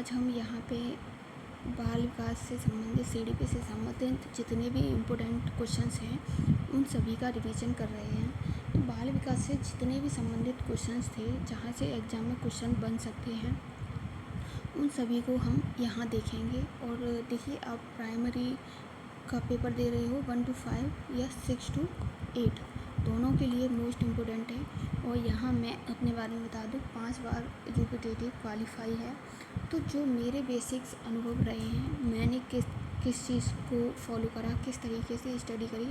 आज हम यहाँ पे बाल विकास से संबंधित सीडीपी से संबंधित जितने भी इम्पोर्टेंट क्वेश्चंस हैं उन सभी का रिवीजन कर रहे हैं। तो बाल विकास से जितने भी संबंधित क्वेश्चंस थे जहाँ से एग्ज़ाम में क्वेश्चन बन सकते हैं उन सभी को हम यहाँ देखेंगे। और देखिए, आप प्राइमरी का पेपर दे रहे हो 1 to 5 या 6 to 8 दोनों के लिए मोस्ट इम्पोर्टेंट है। और यहाँ मैं अपने बारे में बता दूँ, 5 बार रिपीटेटिव क्वालिफाई है। तो जो मेरे बेसिक्स अनुभव रहे हैं, मैंने किस चीज़ को फॉलो करा, किस तरीके से स्टडी करी,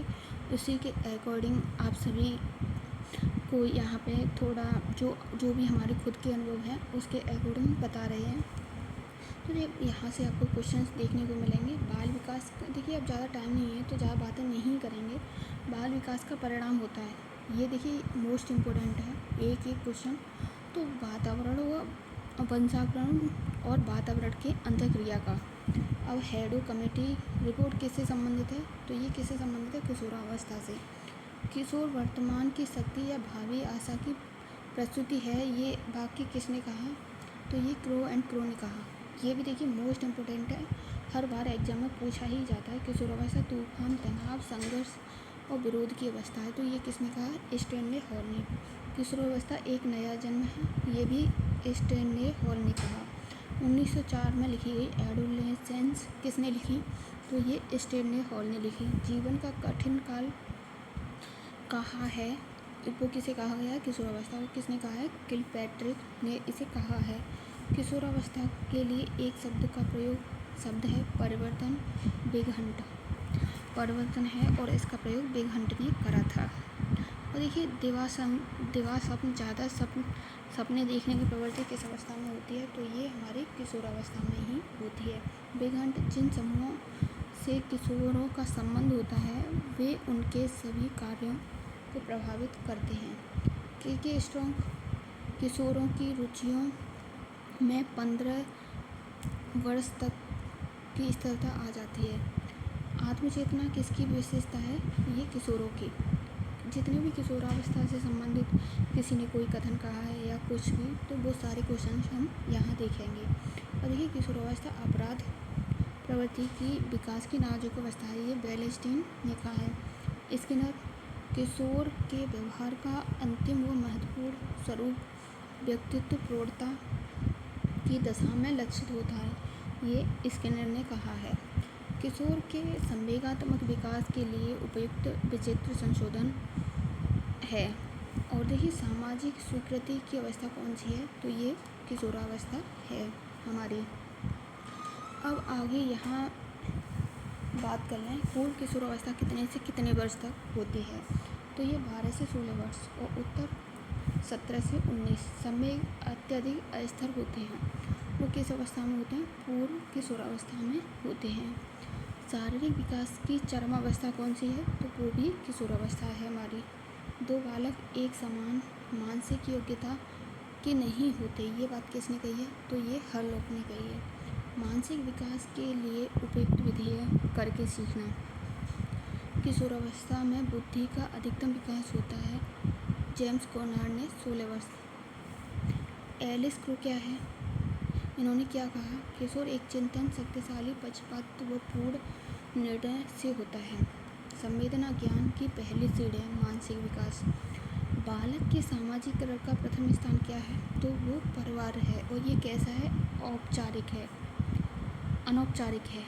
उसी के अकॉर्डिंग आप सभी को यहाँ पे थोड़ा जो भी हमारे खुद के अनुभव हैं उसके अकॉर्डिंग बता रहे हैं। तो यहाँ से आपको क्वेश्चंस देखने को मिलेंगे। बाल विकास, देखिए अब ज़्यादा टाइम नहीं है तो ज़्यादा बातें नहीं करेंगे। बाल विकास का परिणाम होता है, ये देखिए मोस्ट इम्पोर्टेंट है, एक क्वेश्चन। तो वातावरण व वंशावरण और वातावरण के अंतःक्रिया का। अब हेडो कमेटी रिपोर्ट किससे संबंधित है? तो ये किससे संबंधित है? किशोरावस्था से। किशोर वर्तमान की शक्ति या भावी आशा की प्रस्तुति है, ये वाक्य किसने कहा? तो ये क्रो एंड क्रो ने कहा। ये भी देखिए मोस्ट इम्पोर्टेंट है, हर बार एग्जाम में पूछा ही जाता है। किशोरावस्था तूफान, तनाव, संघर्ष और विरोध की अवस्था है, तो ये किसने कहा? स्टैनले हॉल ने। किशोरावस्था एक नया जन्म है, ये भी स्टैनले हॉल ने कहा। 1904 में लिखी गई एडोलेसेंस किसने लिखी? तो ये स्टैनले हॉल ने लिखी। जीवन का कठिन काल कहा है, वो किसे कहा गया है? किशोरावस्था को किसने कहा है? किलपैट्रिक ने इसे कहा है। किशोरावस्था के लिए एक शब्द का प्रयोग शब्द है परिवर्तन, बिग हंट। परिवर्तन है और इसका प्रयोग बिग हंट ने करा था। और देखिए, दिवास्वप्न, ज़्यादा सपने देखने की प्रवृत्ति किस अवस्था में होती है? तो ये हमारी किशोरावस्था में ही होती है। बिग हंट, जिन समूहों से किशोरों का संबंध होता है वे उनके सभी कार्यों को प्रभावित करते हैं। के स्ट्रॉन्ग, किशोरों की रुचियों में 15 वर्ष तक की स्थिरता आ जाती है। आत्मचेतना किसकी विशेषता है? ये किशोरों की। जितने भी किशोरावस्था से संबंधित किसी ने कोई कथन कहा है या कुछ भी, तो वो सारे क्वेश्चन हम यहाँ देखेंगे। और देखिए, किशोरावस्था अपराध प्रवृत्ति की विकास की नाजुक अवस्था है, ये बेलेस्टीन ने कहा है। स्किनर, किशोर के व्यवहार का अंतिम व महत्वपूर्ण स्वरूप व्यक्तित्व प्रौढ़ता की दशा में लक्षित होता है, ये स्किनर ने कहा है। किशोर के संवेगात्मक विकास के लिए उपयुक्त विचित्र संशोधन है। और देखिए, सामाजिक स्वीकृति की अवस्था कौन सी है? तो ये किशोरावस्था है हमारी। अब आगे यहाँ बात कर लें, पूर्व किशोरावस्था कितने से कितने वर्ष तक होती है? तो ये 12 से 16 वर्ष और उत्तर 17 से 19। संवेग अत्यधिक अस्थिर होते हैं, वो किस अवस्था में होते हैं? पूर्व किशोरावस्था में होते हैं। शारीरिक विकास की चरम अवस्था कौन सी है? तो वो भी किशोरावस्था है हमारी। दो बालक एक समान मानसिक योग्यता के नहीं होते, ये बात किसने कही है? तो ये हर्लोक ने कही है। मानसिक विकास के लिए उपयुक्त विधि है करके सीखना। किशोरावस्था में बुद्धि का अधिकतम विकास होता है, जेम्स कॉर्नार्ड ने 16 वर्ष। एलिस क्रो क्या है? इन्होंने क्या कहा? किशोर एक चिंतन शक्तिशाली, पक्षपात व पूर्ण निर्णय से होता है। संवेदना ज्ञान की पहली सीढ़ी है मानसिक विकास। बालक के सामाजिकरण का प्रथम स्थान क्या है? तो वो परिवार है। और ये कैसा है? औपचारिक है, अनौपचारिक है।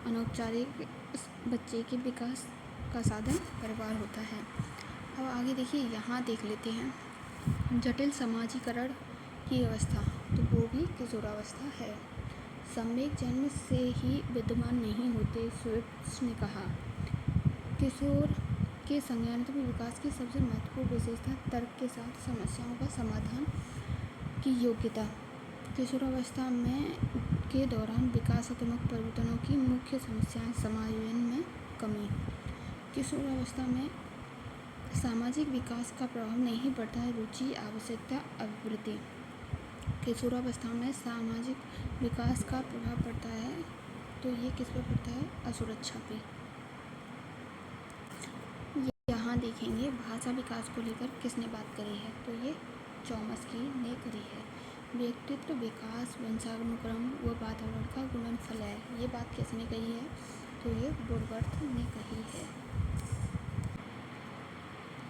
अनौपचारिक बच्चे के विकास का साधन परिवार होता है। अब आगे देखिए, यहाँ देख लेते हैं जटिल समाजीकरण की अवस्था, तो वो भी किशोरावस्था है। संवेग जन्म से ही विद्यमान नहीं होते, स्विफ्ट ने कहा। किशोर के संज्ञानात्मक विकास की सबसे महत्वपूर्ण विशेषता तर्क के साथ समस्याओं का समाधान की योग्यता। किशोरावस्था में के दौरान विकासात्मक परिवर्तनों की मुख्य समस्याएं समायोजन में कमी। किशोरावस्था में सामाजिक विकास का प्रभाव नहीं पड़ता है, रुचि, आवश्यकता, अभिवृद्धि। किशोरावस्था में सामाजिक विकास का प्रभाव पड़ता है, तो ये किस पर पड़ता है? असुरक्षा पे। यहाँ देखेंगे भाषा विकास को लेकर किसने बात करी है? तो ये चॉम्स्की ने करी है। व्यक्तित्व विकास वंशानुक्रम व वातावरण का गुणनफल है। ये बात किसने कही है? तो ये वुडवर्थ ने कही है।